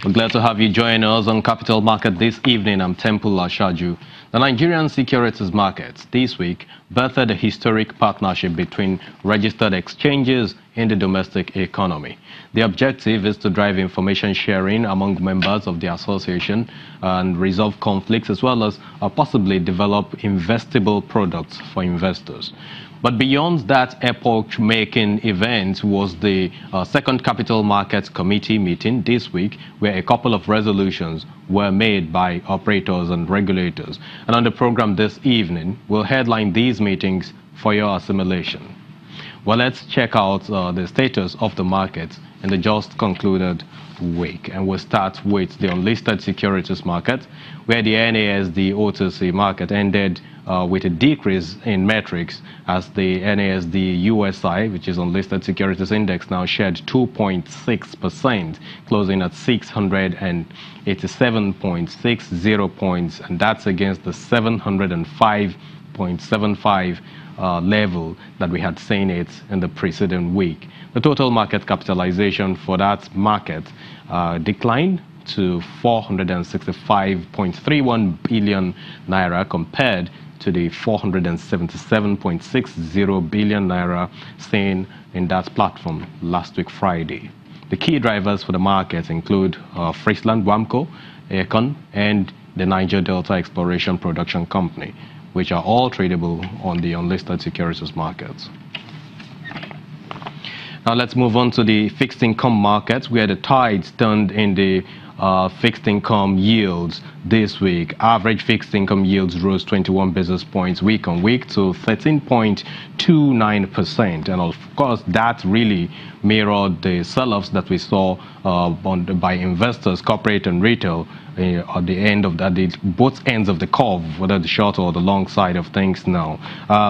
We're glad to have you join us on Capital Market this evening. I'm Temple Ashaju. The Nigerian securities markets this week birthed a historic partnership between registered exchanges in the domestic economy. The objective is to drive information sharing among members of the association and resolve conflicts, as well as possibly develop investable products for investors. But beyond that epoch-making event was the second Capital Markets Committee meeting this week, where a couple of resolutions were made by operators and regulators. And on the program this evening, we'll headline these meetings for your assimilation. Well, let's check out the status of the markets in the just concluded week. And we'll start with the unlisted securities market, where the NASD OTC market ended with a decrease in metrics as the NASD USI, which is unlisted securities index, now shed 2.6%, closing at 687.60 points, and that's against the 705.75 level that we had seen it in the preceding week. The total market capitalization for that market declined to 465.31 billion naira compared to the 477.60 billion naira seen in that platform last week Friday. The key drivers for the market include Friesland Wamco, Econ, and the Niger Delta Exploration Production Company, which are all tradable on the unlisted securities markets. Now let's move on to the fixed income markets, where the tides turned in the fixed income yields this week. Average fixed income yields rose 21 basis points week on week to 13.29%. And of course, that really mirrored the sell-offs that we saw by investors, corporate and retail, at the end of that, both ends of the curve, whether the short or the long side of things now.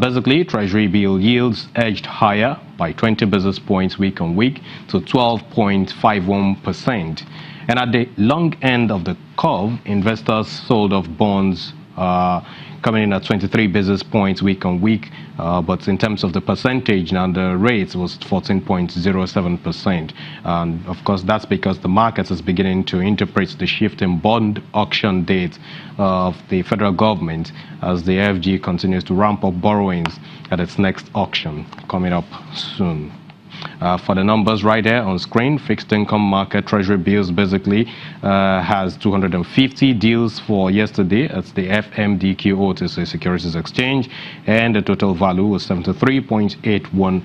Basically, Treasury bill yields edged higher by 20 basis points week on week to 12.51%. And at the long end of the curve, investors sold off bonds coming in at 23 basis points week on week. But in terms of the percentage, now the rate was 14.07%. And of course, that's because the market is beginning to interpret the shift in bond auction date of the federal government as the FG continues to ramp up borrowings at its next auction coming up soon. For the numbers right there on screen, fixed income market Treasury bills basically has 250 deals for yesterday. That's the FMDQ OTC Securities Exchange, and the total value was 73.81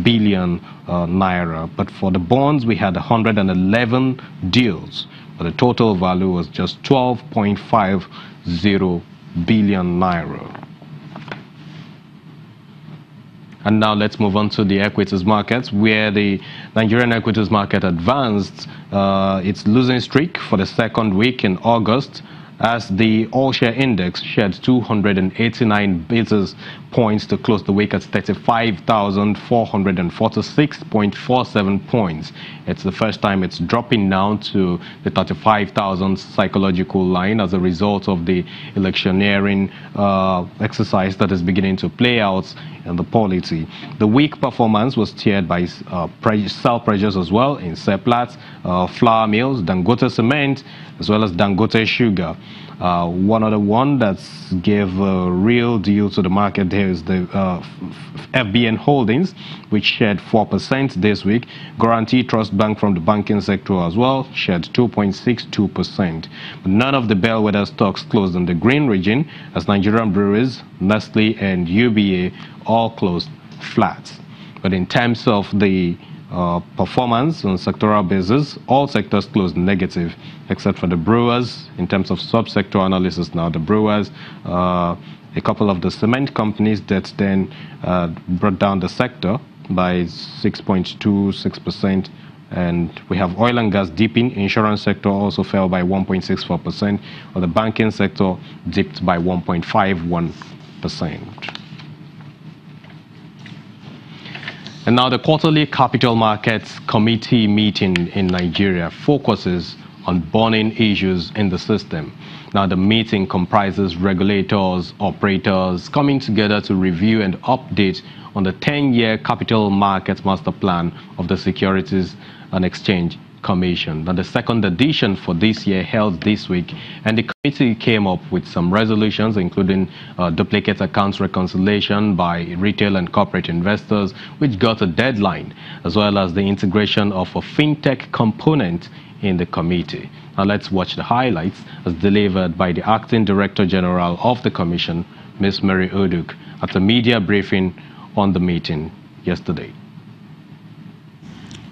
billion naira. But for the bonds, we had 111 deals, but the total value was just 12.50 billion naira. And now let's move on to the equities markets, where the Nigerian equities market advanced its losing streak for the second week in August, as the all-share index shed 289 basis points to close the week at 35,446.47 points. It's the first time it's dropping down to the 35,000 psychological line as a result of the electioneering exercise that is beginning to play out in the polity. The weak performance was steered by sell pressures as well in Seplat, flour mills, Dangote cement, as well as Dangote sugar. One other one that gave a real deal to the market there is the FBN Holdings, which shed 4% this week. Guarantee Trust Bank from the banking sector as well shed 2.62%. But none of the bellwether stocks closed in the green region, as Nigerian Breweries, Nestle, and UBA all closed flat. But in terms of the performance on sectoral basis, all sectors closed negative except for the brewers. In terms of subsector analysis now, the brewers, a couple of the cement companies that then brought down the sector by 6.26%, and we have oil and gas dipping. Insurance sector also fell by 1.64%, while the banking sector dipped by 1.51%. And now the quarterly Capital Markets Committee meeting in Nigeria focuses on burning issues in the system. Now the meeting comprises regulators, operators coming together to review and update on the 10-year Capital Markets Master Plan of the Securities and Exchange Commission. Now, the second edition for this year held this week, and the committee came up with some resolutions, including duplicate accounts reconciliation by retail and corporate investors, which got a deadline, as well as the integration of a fintech component in the committee. Now, let's watch the highlights as delivered by the Acting Director General of the Commission, Ms. Mary Uduak, at a media briefing on the meeting yesterday.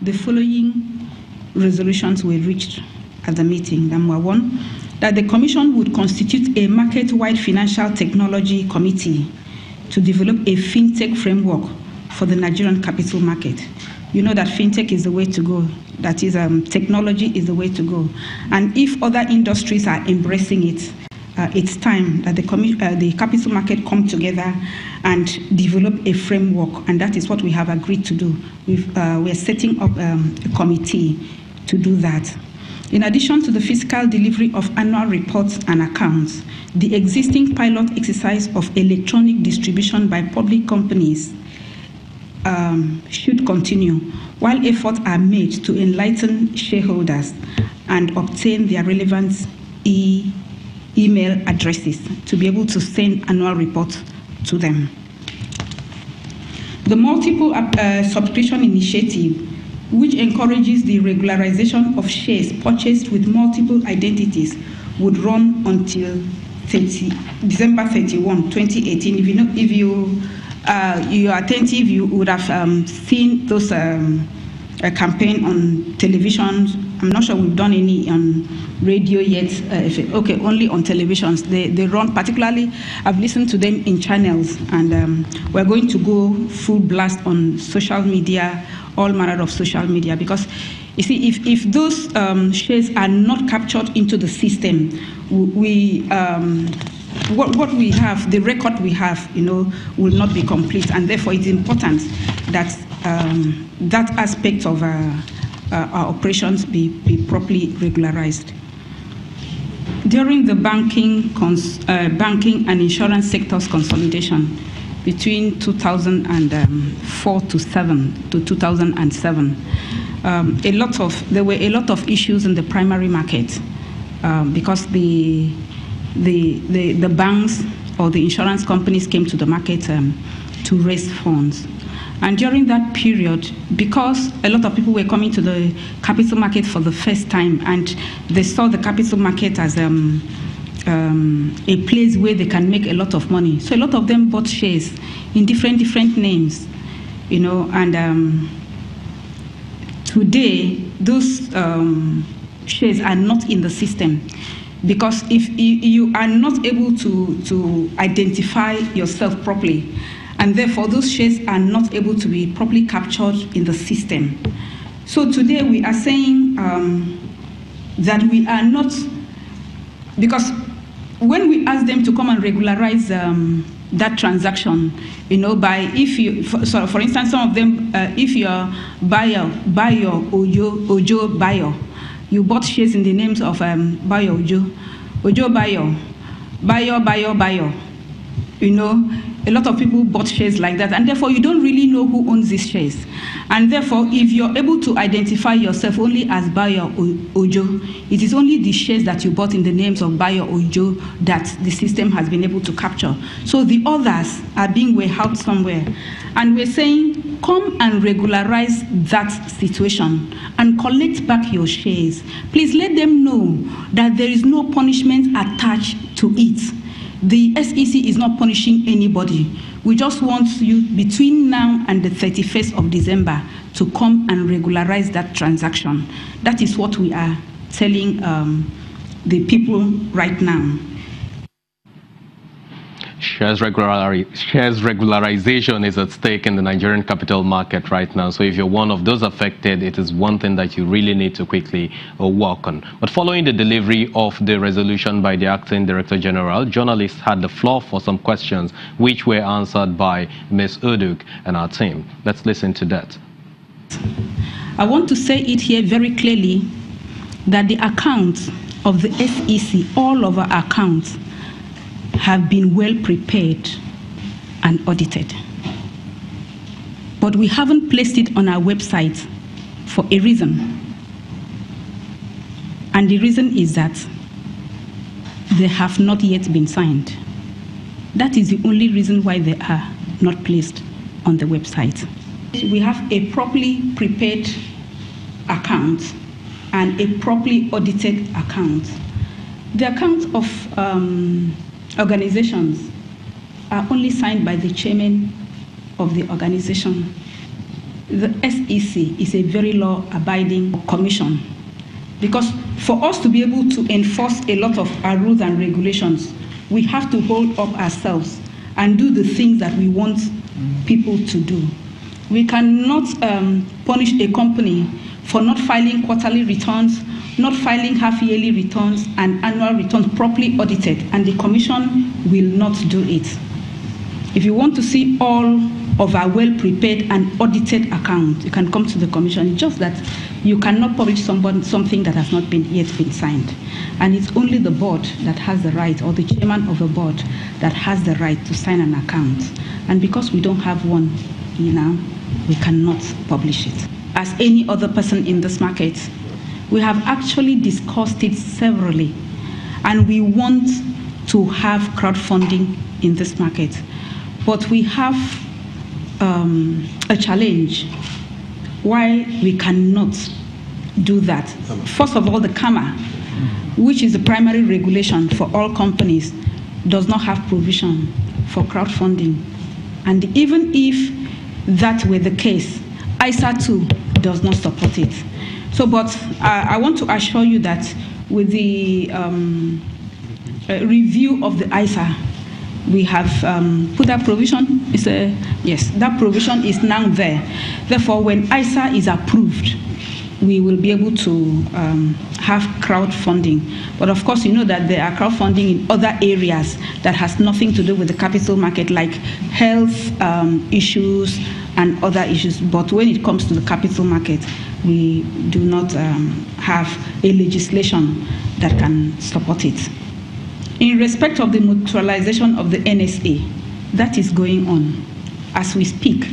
The following resolutions were reached at the meeting. Number one, that the Commission would constitute a market-wide financial technology committee to develop a fintech framework for the Nigerian capital market. You know that fintech is the way to go. That is, technology is the way to go. And if other industries are embracing it, it's time that the capital market come together and develop a framework, and that is what we have agreed to do. We're setting up a committee to do that. In addition to the fiscal delivery of annual reports and accounts, the existing pilot exercise of electronic distribution by public companies should continue, while efforts are made to enlighten shareholders and obtain their relevant email addresses to be able to send annual reports to them. The multiple subscription initiative, which encourages the regularization of shares purchased with multiple identities, would run until December 31, 2018. If you are attentive, you would have seen those campaign on television. I'm not sure we've done any on radio yet. Okay, only on televisions. They run, particularly, I've listened to them in channels, and we're going to go full blast on social media, all manner of social media, because you see, if those shares are not captured into the system, what we have, the record we have, will not be complete, and therefore it's important that that aspect of our operations be properly regularized. During the banking and insurance sectors consolidation between 2004 to 2007, there were a lot of issues in the primary market because the banks or the insurance companies came to the market to raise funds. And during that period, because a lot of people were coming to the capital market for the first time, and they saw the capital market as a place where they can make a lot of money, so a lot of them bought shares in different names, and today those shares are not in the system, because if you are not able to identify yourself properly, and therefore those shares are not able to be properly captured in the system. So today we are saying that we are not, because when we ask them to come and regularize that transaction, for instance, some of them, if you're buyer, Ojo buyer, you bought shares in the names of buyer Ojo buyer, a lot of people bought shares like that, and therefore you don't really know who owns these shares. And therefore, if you're able to identify yourself only as buyer Ojo, it is only the shares that you bought in the names of buyer Ojo that the system has been able to capture. So the others are being warehoused somewhere. And we're saying, come and regularize that situation and collect back your shares. Please let them know that there is no punishment attached to it. The SEC is not punishing anybody. We just want you, between now and the 31st of December, to come and regularize that transaction. That is what we are telling the people right now. Shares regularization is at stake in the Nigerian capital market right now. So if you're one of those affected, it is one thing that you really need to quickly work on. But following the delivery of the resolution by the Acting Director General, journalists had the floor for some questions, which were answered by Ms. Uduak and our team. Let's listen to that. I want to say it here very clearly that the accounts of the SEC, all of our accounts, have been well prepared and audited. But we haven't placed it on our website for a reason. And the reason is that they have not yet been signed. That is the only reason why they are not placed on the website. We have a properly prepared account and a properly audited account. The accounts of organizations are only signed by the chairman of the organization. The SEC is a very law-abiding commission, because for us to be able to enforce a lot of our rules and regulations, we have to hold up ourselves and do the things that we want people to do. We cannot punish a company for not filing quarterly returns, not filing half-yearly returns, and annual returns properly audited, and the commission will not do it. If you want to see all of our well-prepared and audited accounts, you can come to the commission. It's just that you cannot publish something that has not yet been signed. And it's only the board that has the right, or the chairman of the board that has the right to sign an account. And because we don't have one, we cannot publish it. As any other person in this market, we have actually discussed it severally, and we want to have crowdfunding in this market. But we have a challenge why we cannot do that. First of all, the CAMA, which is the primary regulation for all companies, does not have provision for crowdfunding. And even if that were the case, ISA 2 does not support it. So, but I want to assure you that with the review of the ISA, we have put that provision. Yes, that provision is now there. Therefore, when ISA is approved, we will be able to have crowdfunding. But of course, you know that there are crowdfunding in other areas that has nothing to do with the capital market, like health issues and other issues. But when it comes to the capital market, we do not have a legislation that can support it. In respect of the mutualization of the NSA, that is going on. As we speak,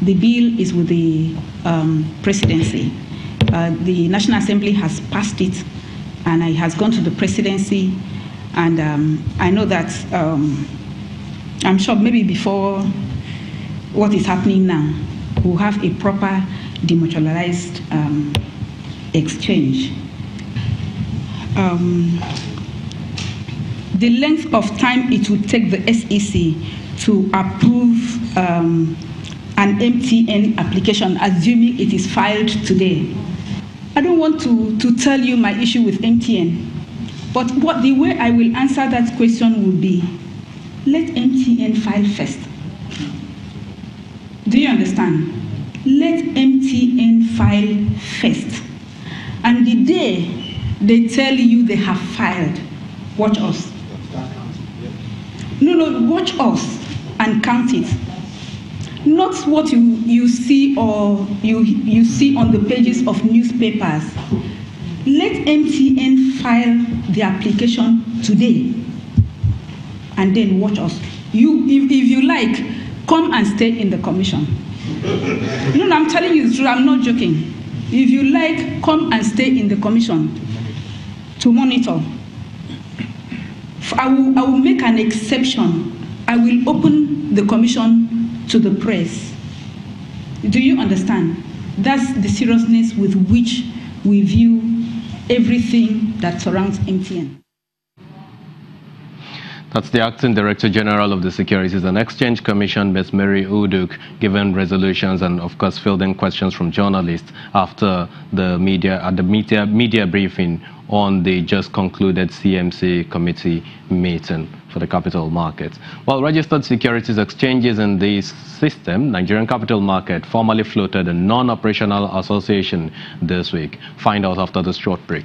the bill is with the presidency. The National Assembly has passed it, and it has gone to the presidency. And I know that, I'm sure maybe before what is happening now, we'll have a proper demutualized exchange. The length of time it will take the SEC to approve an MTN application, assuming it is filed today. I don't want to tell you my issue with MTN, but the way I will answer that question will be, let MTN file first. Do you understand? Let MTN file first. And the day they tell you they have filed, watch us. No, watch us and count it. Not what you see or you see on the pages of newspapers. Let MTN file the application today, and then watch us. If you like, come and stay in the commission. No, I'm telling you the truth, I'm not joking. If you like, come and stay in the commission to monitor. I will make an exception. I will open the commission to the press. Do you understand? That's the seriousness with which we view everything that surrounds MTN. That's the Acting Director General of the Securities and Exchange Commission, Ms. Mary Uduak, giving resolutions and, of course, fielding questions from journalists after the media briefing on the just concluded CMC committee meeting for the capital market. Well, registered securities exchanges in this system, Nigerian Capital Market, formally floated a non-operational association this week. Find out after this short break.